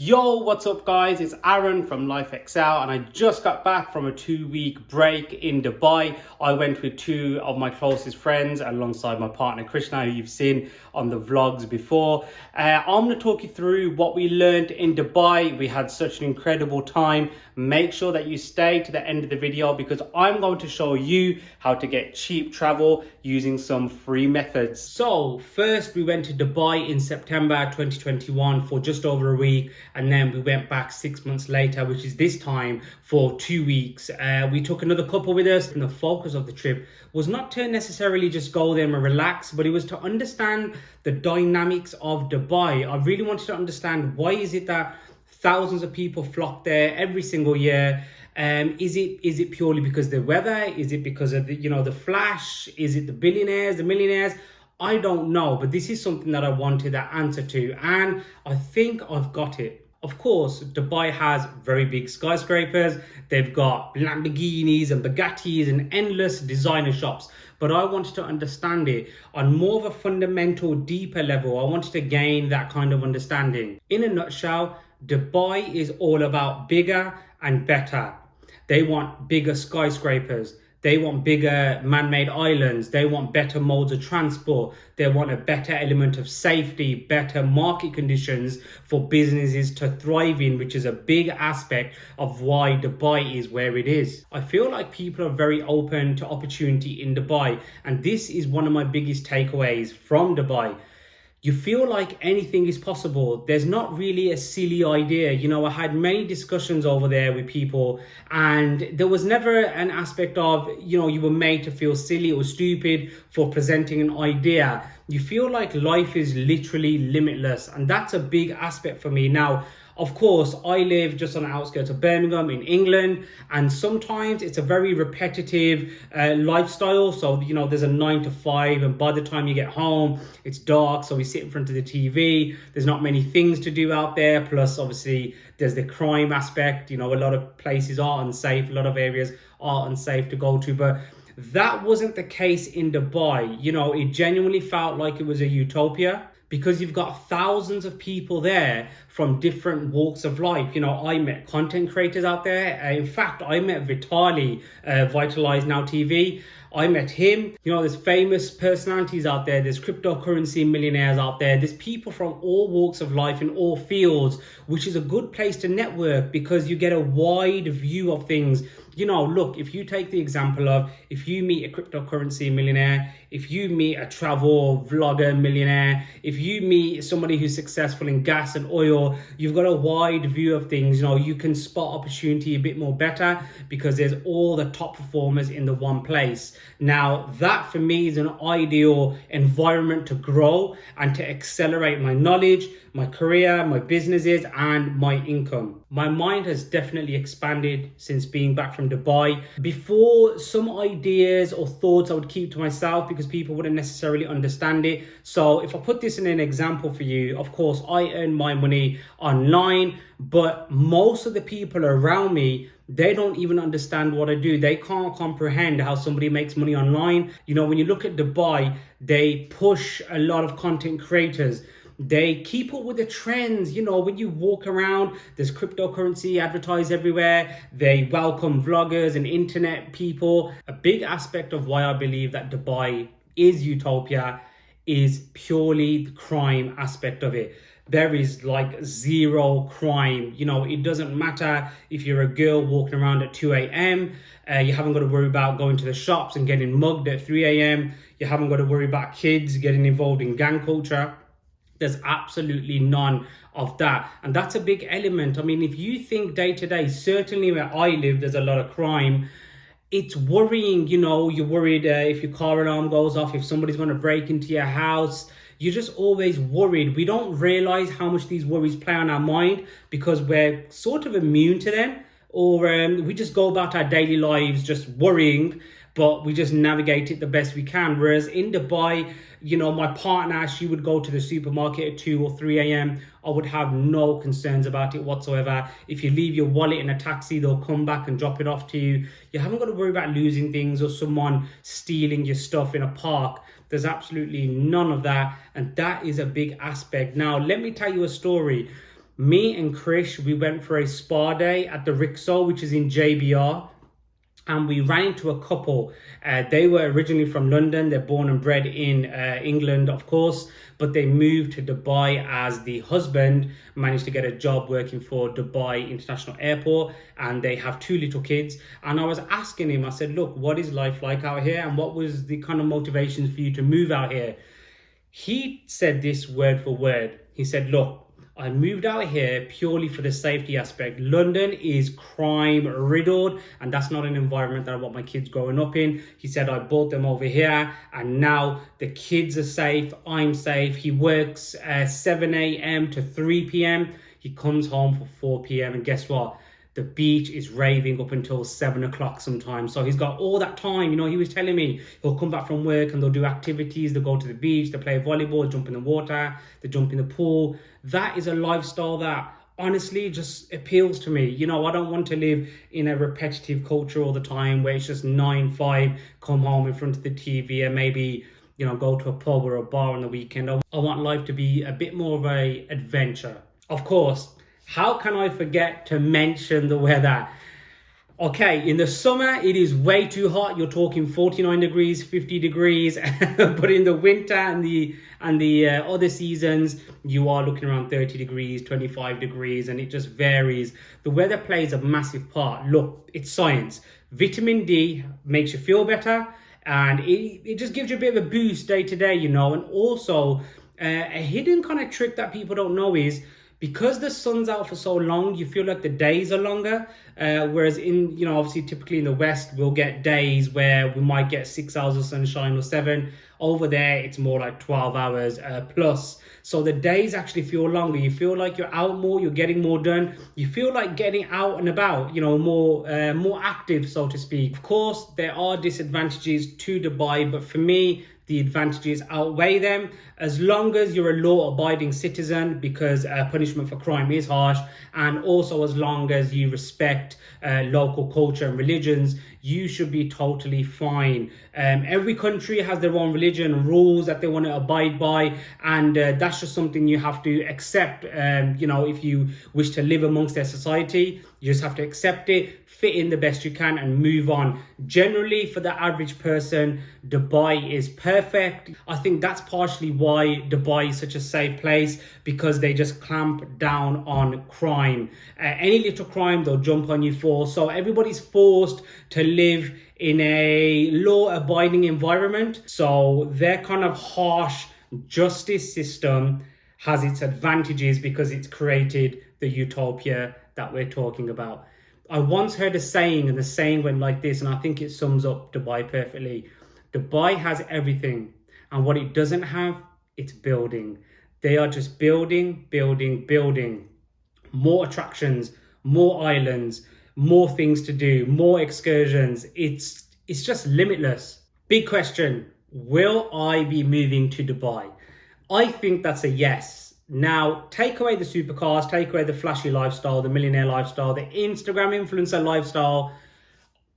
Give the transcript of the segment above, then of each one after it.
Yo, what's up guys? It's Aaron from Life Excel and I just got back from a 2-week break in Dubai. I went with two of my closest friends alongside my partner Krishna, who you've seen on the vlogs before. I'm going to talk you through what we learned in Dubai. We had such an incredible time. Make sure that you stay to the end of the video because I'm going to show you how to get cheap travel using some free methods. So first we went to Dubai in September 2021 for just over a week. And then we went back 6 months later, which is this time for 2 weeks. We took another couple with us, and the focus of the trip was not to necessarily just go there and relax, but it was to understand the dynamics of Dubai. I really wanted to understand, why is it that thousands of people flock there every single year? Is it purely because of the weather? Is it because of the flash? Is it the billionaires, the millionaires? I don't know, but this is something that I wanted an answer to, and I think I've got it. Of course, Dubai has very big skyscrapers. They've got Lamborghinis and Bugattis and endless designer shops. But I wanted to understand it on more of a fundamental, deeper level. I wanted to gain that kind of understanding. In a nutshell, Dubai is all about bigger and better. They want bigger skyscrapers. They want bigger man-made islands. They want better modes of transport. They want a better element of safety, better market conditions for businesses to thrive in, which is a big aspect of why Dubai is where it is. I feel like people are very open to opportunity in Dubai, and this is one of my biggest takeaways from Dubai. You feel like anything is possible. There's not really a silly idea. I had many discussions over there with people, and there was never an aspect of, you were made to feel silly or stupid for presenting an idea. You feel like life is literally limitless, and that's a big aspect for me. Now, of course, I live just on the outskirts of Birmingham in England, and sometimes it's a very repetitive lifestyle. So, there's a 9 to 5, and by the time you get home, it's dark. So we sit in front of the TV. There's not many things to do out there. Plus, obviously, there's the crime aspect. A lot of places are unsafe. A lot of areas are unsafe to go to. But that wasn't the case in Dubai. It genuinely felt like it was a utopia, because you've got thousands of people there from different walks of life. I met content creators out there. In fact, I met Vitali, Vitalize Now TV. I met him. There's famous personalities out there. There's cryptocurrency millionaires out there. There's people from all walks of life in all fields, which is a good place to network because you get a wide view of things. Look, if you take the example of, if you meet a cryptocurrency millionaire, if you meet a travel vlogger millionaire, if you meet somebody who's successful in gas and oil, you've got a wide view of things. You can spot opportunity a bit more better because there's all the top performers in the one place. Now, that for me is an ideal environment to grow and to accelerate my knowledge, my career, my businesses, and my income. My mind has definitely expanded since being back from Dubai. Before, some ideas or thoughts I would keep to myself because people wouldn't necessarily understand it. So if I put this in an example for you, of course, I earn my money online, but most of the people around me, they don't even understand what I do. They can't comprehend how somebody makes money online. When you look at Dubai, they push a lot of content creators. They keep up with the trends. When you walk around, there's cryptocurrency advertised everywhere. They welcome vloggers and internet people. A big aspect of why I believe that Dubai is utopia is purely the crime aspect of it. There is like zero crime. It doesn't matter if you're a girl walking around at 2 a.m. You haven't got to worry about going to the shops and getting mugged at 3 a.m. You haven't got to worry about kids getting involved in gang culture. There's absolutely none of that. And that's a big element. If you think day to day, certainly where I live, there's a lot of crime. It's worrying. You're worried if your car alarm goes off, if somebody's going to break into your house. You're just always worried. We don't realize how much these worries play on our mind because we're sort of immune to them, or we just go about our daily lives just worrying, but we just navigate it the best we can. Whereas in Dubai, my partner, she would go to the supermarket at 2 or 3 a.m. I would have no concerns about it whatsoever. If you leave your wallet in a taxi, they'll come back and drop it off to you. You haven't got to worry about losing things or someone stealing your stuff in a park. There's absolutely none of that. And that is a big aspect. Now, let me tell you a story. Me and Krish, we went for a spa day at the Rixo, which is in JBR. And we ran into a couple. They were originally from London. They're born and bred in England, of course, but they moved to Dubai as the husband managed to get a job working for Dubai International Airport, and they have 2 little kids. And I was asking him, I said, look, what is life like out here? And what was the kind of motivations for you to move out here? He said this word for word. He said, look, I moved out here purely for the safety aspect. London is crime riddled, and that's not an environment that I want my kids growing up in. He said, I brought them over here and now the kids are safe, I'm safe. He works 7 a.m. to 3 p.m. He comes home for 4 p.m. and guess what? The beach is raving up until 7 o'clock sometimes. So he's got all that time. You know, he was telling me he'll come back from work and they'll do activities. They'll go to the beach, they'll play volleyball, jump in the water, they jump in the pool. That is a lifestyle that honestly just appeals to me. You know, I don't want to live in a repetitive culture all the time where it's just 9-5, come home in front of the TV and maybe, you know, go to a pub or a bar on the weekend. I want life to be a bit more of an adventure. Of course, how can I forget to mention the weather? Okay, in the summer, it is way too hot. You're talking 49 degrees, 50 degrees. But in the winter and the other seasons, you are looking around 30 degrees, 25 degrees, and it just varies. The weather plays a massive part. Look, it's science. Vitamin D makes you feel better, and it just gives you a bit of a boost day to day, you know. And also, a hidden kind of trick that people don't know is, because the sun's out for so long, you feel like the days are longer. Whereas in, you know, obviously typically in the West, we'll get days where we might get 6 hours of sunshine or 7. Over there, it's more like 12 hours plus. So the days actually feel longer. You feel like you're out more, you're getting more done. You feel like getting out and about, you know, more active, so to speak. Of course, there are disadvantages to Dubai, but for me, the advantages outweigh them, as long as you're a law-abiding citizen, because punishment for crime is harsh, and also as long as you respect local culture and religions, you should be totally fine. Every country has their own religion and rules that they want to abide by, and that's just something you have to accept. You know, if you wish to live amongst their society, you just have to accept it, fit in the best you can, and move on. Generally, for the average person, Dubai is perfect. I think that's partially why Dubai is such a safe place, because they just clamp down on crime. Any little crime, they'll jump on you for. So everybody's forced to live in a law-abiding environment. So their kind of harsh justice system has its advantages because it's created the utopia that we're talking about. I once heard a saying, and the saying went like this, and I think it sums up Dubai perfectly. Dubai has everything, and what it doesn't have, it's building. They are just building, building, building. More attractions, more islands, more things to do, more excursions. It's just limitless. Big question, will I be moving to Dubai? I think that's a yes. Now, take away the supercars, take away the flashy lifestyle, the millionaire lifestyle, the Instagram influencer lifestyle.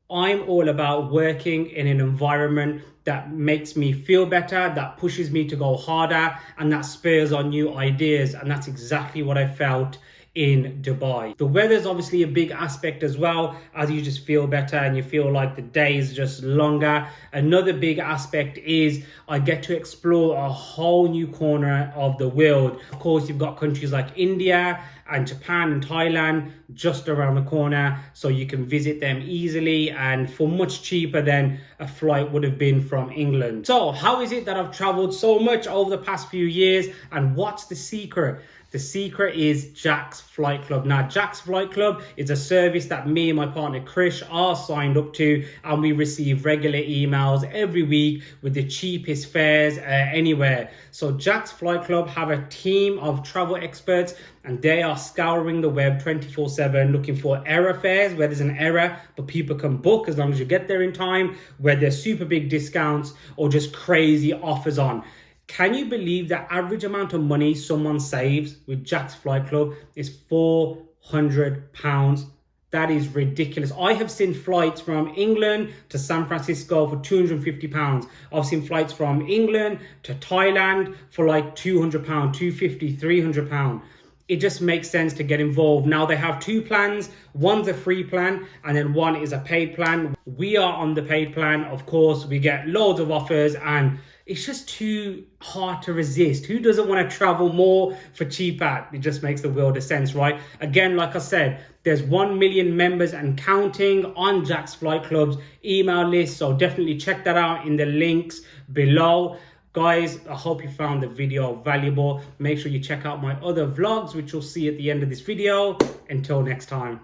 I'm all about working in an environment that makes me feel better, that pushes me to go harder, and that spurs on new ideas. And that's exactly what I felt in Dubai. The weather is obviously a big aspect as well, as you just feel better and you feel like the day is just longer. Another big aspect is I get to explore a whole new corner of the world. Of course, you've got countries like India and Japan and Thailand just around the corner, so you can visit them easily and for much cheaper than a flight would have been from England. So how is it that I've traveled so much over the past few years, and what's the secret? The secret is Jack's Flight Club. Now, Jack's Flight Club is a service that me and my partner Krish are signed up to, and we receive regular emails every week with the cheapest fares anywhere. So Jack's Flight Club have a team of travel experts, and they are scouring the web 24/7 looking for error fares where there's an error but people can book as long as you get there in time, where there's super big discounts or just crazy offers on. Can you believe the average amount of money someone saves with Jack's Flight Club is £400? That is ridiculous. I have seen flights from England to San Francisco for £250. I've seen flights from England to Thailand for like £200, £250, £300. it just makes sense to get involved. Now they have two plans. One's a free plan and then one is a paid plan. We are on the paid plan. Of course, we get loads of offers and it's just too hard to resist. Who doesn't want to travel more for cheaper? It just makes the world of sense, right? Again, like I said, there's 1 million members and counting on Jack's Flight Club's email list. So definitely check that out in the links below. Guys, I hope you found the video valuable. Make sure you check out my other vlogs, which you'll see at the end of this video. Until next time.